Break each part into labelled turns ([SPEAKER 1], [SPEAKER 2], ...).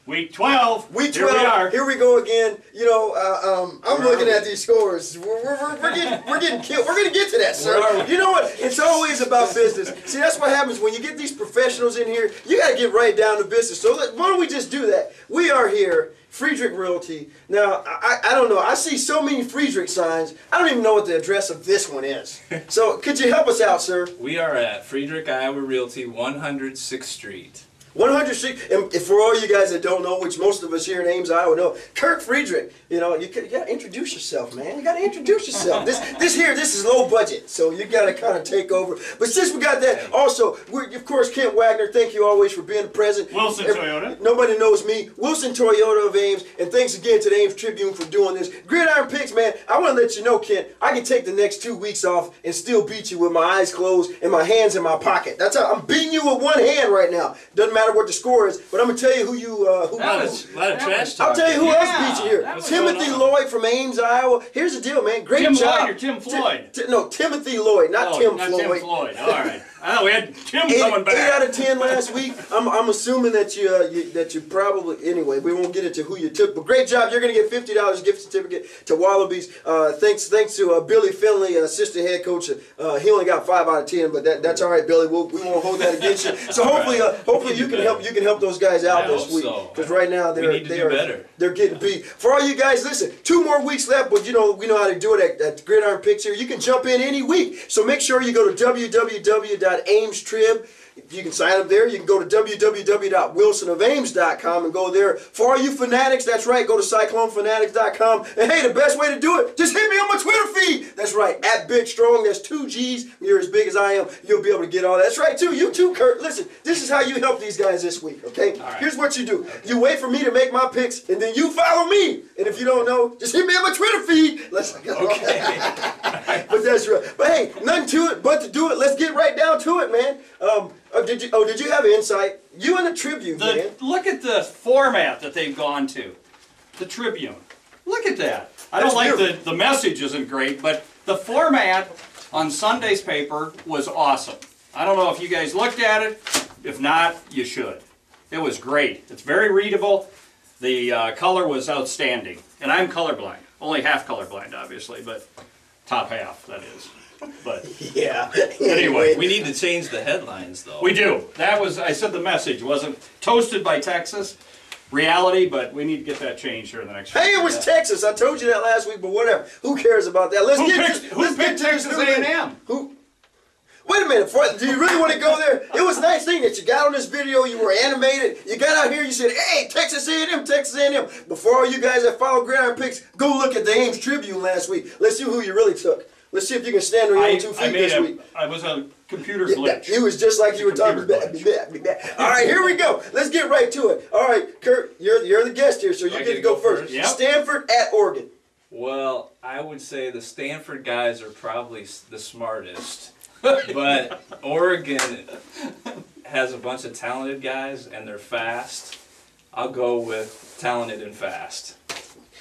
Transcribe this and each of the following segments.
[SPEAKER 1] Week 12.
[SPEAKER 2] Week 12.
[SPEAKER 1] Here we are.
[SPEAKER 2] Here we go again. You know, I'm looking at these scores. We're getting killed. We're going to get to that, sir. You know what? It's always about business. See, that's what happens when you get these professionals in here. You got to get right down to business. So why don't we just do that? We are here. Friedrich Realty. Now, I don't know. I see so many Friedrich signs. I don't even know what the address of this one is. So, could you help us out, sir?
[SPEAKER 3] We are at Friedrich Iowa Realty, 106th Street.
[SPEAKER 2] 106, and for all you guys that don't know, which most of us here in Ames, Iowa know, Kirk Friedrich, you know, you got to introduce yourself, man. You got to introduce yourself. This is low budget, so you got to kind of take over. But since we got that, also, of course, Kent Wagner, thank you always for being present.
[SPEAKER 1] Wilson Toyota.
[SPEAKER 2] Nobody knows me. Wilson Toyota of Ames, and thanks again to the Ames Tribune for doing this. Gridiron Picks, man, I want to let you know, Kent, I can take the next 2 weeks off and still beat you with my eyes closed and my hands in my pocket. That's how I'm beating you with one hand right now. Doesn't matter what the score is. But I'm going to tell you who
[SPEAKER 3] a lot of trash talk.
[SPEAKER 2] I'll tell you who else beat you here. Timothy Lloyd from Ames, Iowa. Here's the deal, man. Great job.
[SPEAKER 1] Tim Lloyd or Tim Floyd?
[SPEAKER 2] No, Timothy Lloyd, not Tim Floyd.
[SPEAKER 1] Tim Floyd. All right. Oh, we had Tim coming back.
[SPEAKER 2] 8 out of 10 last week. I'm assuming that you probably, anyway, we won't get into who you took, but great job. You're going to get $50 gift certificate to Wallabies. Thanks to Billy Finley, assistant head coach. He only got 5 out of 10, but that's all right, Billy. We won't hold that against you. So hopefully you can help those guys out this week, because right now they're getting beat. For all you guys, listen, 2 more weeks left, but you know we know how to do it at Gridiron Picks here. You can jump in any week, so make sure you go to www.amestrib. You can sign up there. You can go to www.wilsonofames.com and go there. For all you fanatics, that's right, go to CycloneFanatics.com. And hey, the best way to do it, just hit me on my Twitter feed. That's right, @BigStrong. That's 2 G's. You're as big as I am. You'll be able to get all that. That's right, too. You too, Kurt. Listen, this is how you help these guys this week, okay? Right. Here's what you do. You wait for me to make my picks, and then you follow me. And if you don't know, just hit me on my Twitter feed. Let's go. Okay. But that's right. But hey, nothing to it but to do it. Let's get right down to it, man. Did you have insight? You and the Tribune, man.
[SPEAKER 1] Look at the format that they've gone to. The Tribune. Look at that. I don't like the message isn't great, but the format on Sunday's paper was awesome. I don't know if you guys looked at it. If not, you should. It was great. It's very readable. The color was outstanding. And I'm colorblind. Only half colorblind, obviously, but top half, that is. But
[SPEAKER 2] yeah.
[SPEAKER 3] Anyway, we need to change the headlines, though.
[SPEAKER 1] We do. That was, I said the message wasn't toasted by Texas, reality, but we need to get that changed here in the next few
[SPEAKER 2] Hey, it was Texas. I told you that last week, but whatever. Who cares about that? Let's get
[SPEAKER 1] Texas A&M?
[SPEAKER 2] Who? Wait a minute. Do you really want to go there? It was a nice thing that you got on this video. You were animated. You got out here. You said, "Hey, Texas A&M, Texas A&M." Before all you guys that follow Gridiron Picks, go look at the Ames Tribune last week. Let's see who you really took. Let's see if you can stand on your own 2 feet this week.
[SPEAKER 1] I was a computer glitch.
[SPEAKER 2] It was just like you were talking about. All right, here we go. Let's get right to it. All right, Kurt, you're the guest here, so you get to go first. Yep. Stanford at Oregon.
[SPEAKER 3] Well, I would say the Stanford guys are probably the smartest. But Oregon has a bunch of talented guys, and they're fast. I'll go with talented and fast.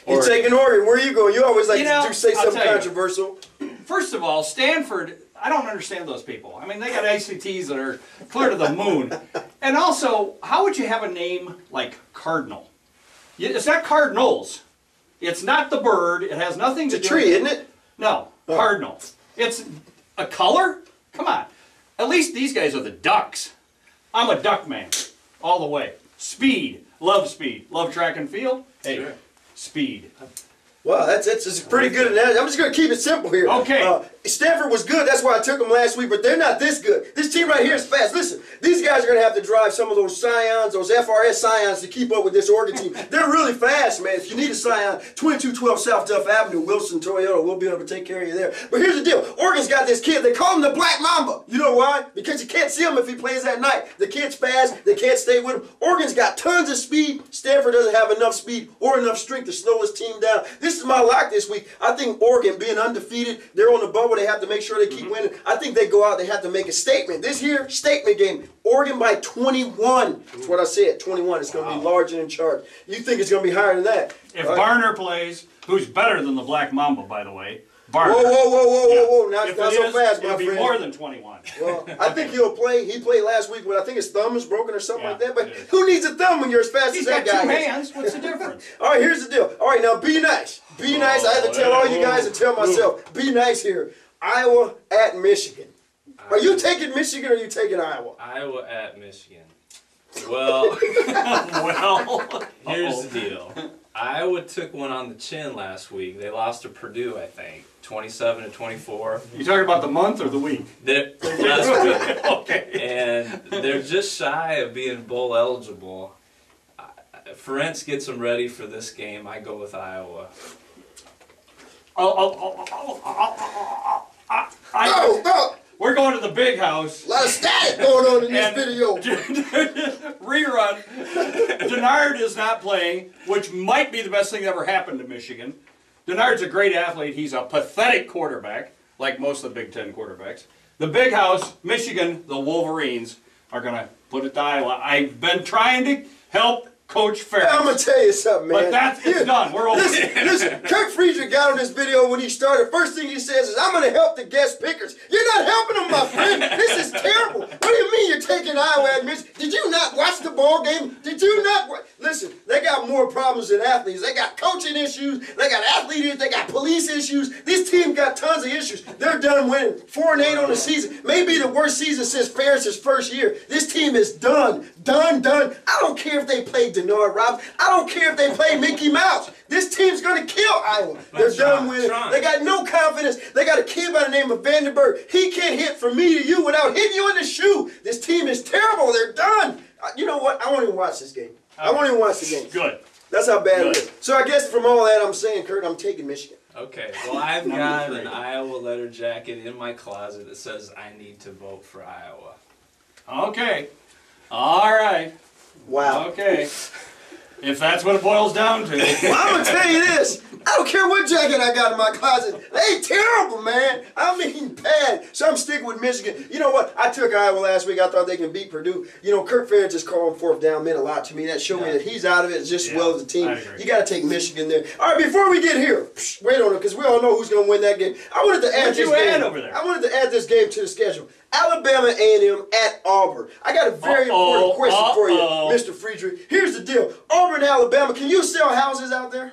[SPEAKER 2] You're taking Oregon. Where are you going? You always like to say something controversial.
[SPEAKER 1] First of all, Stanford, I don't understand those people. I mean, they got ACTs that are clear to the moon. And also, how would you have a name like Cardinal? It's not Cardinals. It's not the bird. It has nothing to do with...
[SPEAKER 2] It's a tree, isn't it?
[SPEAKER 1] No, Cardinal. It's a color? Come on. At least these guys are the Ducks. I'm a duck man, all the way. Speed. Love track and field. Hey, sure. Speed.
[SPEAKER 2] Wow, that's pretty good analogy. I'm just going to keep it simple here.
[SPEAKER 1] Okay.
[SPEAKER 2] Stanford was good. That's why I took them last week, but they're not this good. This team right here is fast. Listen, these guys are going to have to drive some of those Scions, those FRS Scions to keep up with this Oregon team. They're really fast, man. If you need a Scion, 2212 South Duff Avenue, Wilson Toyota, we'll be able to take care of you there. But here's the deal. Oregon's got this kid. They call him the Black Mamba. You know why? Because you can't see him if he plays at night. The kid's fast. They can't stay with him. Oregon's got tons of speed. Stanford doesn't have enough speed or enough strength to slow his team down. This is my lock this week. I think Oregon, being undefeated, they're on the bubble. They have to make sure they keep winning. I think they go out, they have to make a statement. This here, statement game. Oregon by 21. That's what I said, 21. It's going to be large and in charge. You think it's going to be higher than that?
[SPEAKER 1] If Barner plays, who's better than the Black Mamba, by the way, Barber.
[SPEAKER 2] Whoa. Not
[SPEAKER 1] If
[SPEAKER 2] so
[SPEAKER 1] it is,
[SPEAKER 2] fast, my
[SPEAKER 1] it'll be
[SPEAKER 2] friend.
[SPEAKER 1] more than 21.
[SPEAKER 2] Well, I think he'll play. He played last week, but I think his thumb is broken or something
[SPEAKER 1] Yeah,
[SPEAKER 2] like that. But
[SPEAKER 1] it is.
[SPEAKER 2] who needs a thumb when you're as fast
[SPEAKER 1] He's
[SPEAKER 2] as that
[SPEAKER 1] got
[SPEAKER 2] guy
[SPEAKER 1] two
[SPEAKER 2] is?
[SPEAKER 1] hands. What's the difference?
[SPEAKER 2] All right, here's the deal. All right, now be nice. Be nice. I have to tell all you guys and tell myself. Be nice here. Iowa at Michigan. Are you taking Michigan or are you taking Iowa?
[SPEAKER 3] Iowa at Michigan. Well, here's the deal. Iowa took one on the chin last week. They lost to Purdue, I think, 27-24.
[SPEAKER 1] You talking about the month or the week?
[SPEAKER 3] Last week.
[SPEAKER 1] Okay.
[SPEAKER 3] And they're just shy of being bowl eligible. Ferentz gets them ready for this game. I go with Iowa.
[SPEAKER 1] We're going to the big house.
[SPEAKER 2] A lot of static going on in this video.
[SPEAKER 1] Rerun. Denard is not playing, which might be the best thing that ever happened to Michigan. Denard's a great athlete. He's a pathetic quarterback, like most of the Big Ten quarterbacks. The big house, Michigan, the Wolverines, are going to put it to Iowa. I've been trying to help Coach Ferentz.
[SPEAKER 2] I'm going to tell you something, man.
[SPEAKER 1] But it's done. We're over.
[SPEAKER 2] Listen, Kirk Friedrich got on this video when he started. First thing he says is, I'm going to help the guest pickers. You're not helping them, my friend. This is terrible. What do you mean you're taking Iowa at Michigan? Did you not watch the ball game? Did you not watch? Listen, they got more problems than athletes. They got coaching issues. They got athlete issues. They got police issues. This team got tons of issues. They're done winning 4-8 on the season. Maybe the worst season since Ferentz' first year. This team is done. Done. I don't care if they play Denard Robinson. I don't care if they play Mickey Mouse. This team's going to kill Iowa. They're done winning. They got no confidence. They got a kid by the name of Vandenberg. He can't hit from me to you without hitting you in the shoe. This team is terrible. They're done. You know what? I won't even watch this game. I won't even watch the game.
[SPEAKER 1] Good.
[SPEAKER 2] That's how bad it is. So I guess from all that I'm saying, Kurt, I'm taking Michigan.
[SPEAKER 3] Okay, well, I've got an Iowa letter jacket in my closet that says I need to vote for Iowa.
[SPEAKER 1] Okay. All right.
[SPEAKER 2] Wow.
[SPEAKER 1] Okay. If that's what it boils down to.
[SPEAKER 2] Well, I'm going to tell you this. I don't care what jacket I got in my closet. They terrible, man. I mean, bad. So I'm sticking with Michigan. You know what? I took Iowa last week. I thought they can beat Purdue. You know, Kirk Ferentz is calling fourth down meant a lot to me. That showed me that he's out of it just as well as the team. You got to take Michigan there. All right, before we get here, wait on it, because we all know who's going to win that game. I wanted to add this game. I wanted to add this game to the schedule. Alabama A&M at Auburn. I got a very important question for you, Mr. Friedrich. Here's the deal. Auburn, Alabama, can you sell houses out there?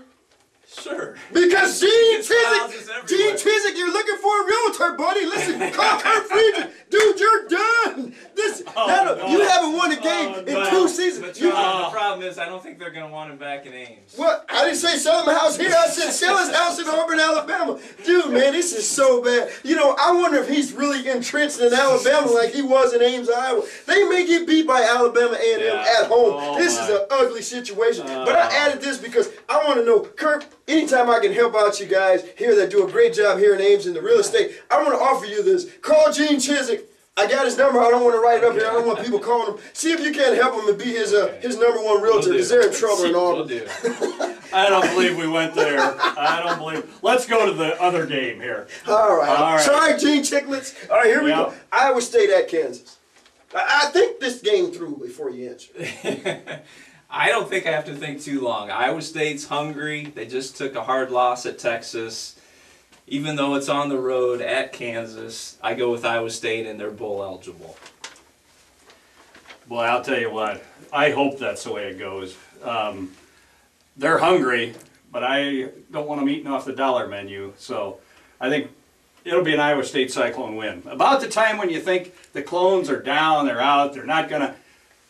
[SPEAKER 3] Sure.
[SPEAKER 2] Because Gene Chizik, you're looking for a realtor, buddy. Listen, call Kirk Friedrich. Dude, you're done. You haven't won a game in 2 seasons.
[SPEAKER 3] But the problem is I don't think they're going to want him back in Ames.
[SPEAKER 2] What? I didn't say sell him a house here. I said sell his house in Auburn, Alabama. Dude, man, this is so bad. You know, I wonder if he's really entrenched in Alabama like he was in Ames, Iowa. They may get beat by Alabama A&M at home. This is an ugly situation. But I added this because I want to know, Kirk, anytime I can help out you guys here that do a great job here in Ames in the real estate, I want to offer you this. Call Gene Chizik. I got his number. I don't want to write it up here. I don't want people calling him. See if you can't help him and be his #1 realtor because they're in trouble in Auburn.
[SPEAKER 1] I don't believe we went there. I don't believe. Let's go to the other game here.
[SPEAKER 2] All right. Sorry, Gene Chicklets. All right, here we go. Iowa State at Kansas. I think this game through before you answer.
[SPEAKER 3] I don't think I have to think too long. Iowa State's hungry. They just took a hard loss at Texas. Even though it's on the road at Kansas, I go with Iowa State and they're bowl eligible.
[SPEAKER 1] Boy, I'll tell you what. I hope that's the way it goes. They're hungry, but I don't want them eating off the dollar menu. So I think it'll be an Iowa State Cyclone win. About the time when you think the Clones are down, they're out, they're not going to.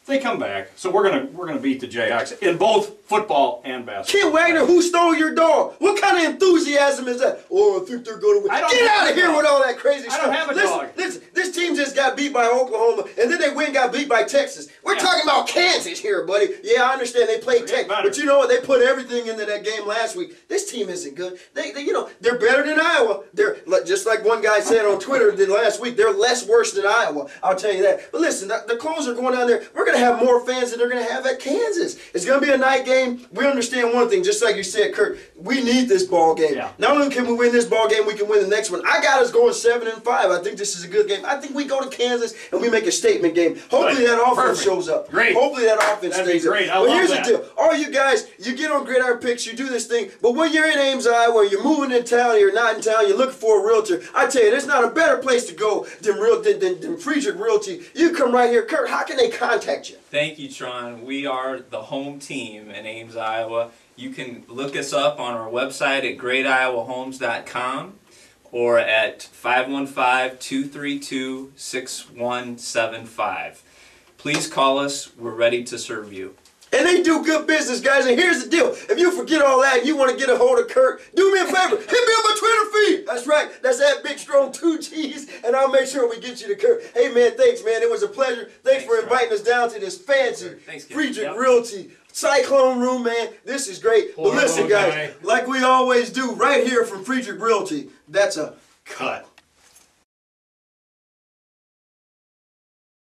[SPEAKER 1] They come back, so we're gonna beat the Jayhawks in both football and basketball.
[SPEAKER 2] Kid Wagner, who stole your dog? What kind of enthusiasm is that? Oh, I think they're going to win. Get out of here with all that crazy stuff.
[SPEAKER 1] I don't have a dog.
[SPEAKER 2] Listen, this team just got beat by Oklahoma, and then they got beat by Texas. We're talking about Kansas here, buddy. Yeah, I understand they played Texas, but you know what? They put everything into that game last week. This team isn't good. They're better than Iowa. They're just like one guy said on Twitter last week. They're less worse than Iowa. I'll tell you that. But listen, the Clones are going down there. We're going to have more fans than they're going to have at Kansas. It's going to be a night game. We understand one thing, just like you said, Kurt. We need this ball game.
[SPEAKER 1] Yeah.
[SPEAKER 2] Not only can we win this ball game, we can win the next one. I got us going 7-5. I think this is a good game. I think we go to Kansas and we make a statement game. Hopefully that offense shows up.
[SPEAKER 1] Great.
[SPEAKER 2] Hopefully that offense
[SPEAKER 1] That'd be
[SPEAKER 2] stays up.
[SPEAKER 1] great.
[SPEAKER 2] But here's the deal. All you guys, you get on Gridiron Picks, you do this thing, but when you're in Ames, Iowa, you're moving in town, you're not in town, you're looking for a realtor, I tell you, there's not a better place to go than Friedrich Realty. You come right here. Kurt, how can they contact you?
[SPEAKER 3] Thank you, Tron. We are the home team in Ames, Iowa. You can look us up on our website at greatyiowahomes.com or at 515-232-6175. Please call us. We're ready to serve you.
[SPEAKER 2] And they do good business, guys. And here's the deal. If you forget all that and you want to get a hold of Kurt, do me a favor. Hit me on my Twitter feed. That's right. That's at Big Strong 2 G's. And I'll make sure we get you to Kurt. Hey, man, thanks, man. It was a pleasure. Thanks for inviting us down to this fancy Friedrich Realty Cyclone Room, man. This is great. But listen, guys, like we always do right here from Friedrich Realty, that's a cut.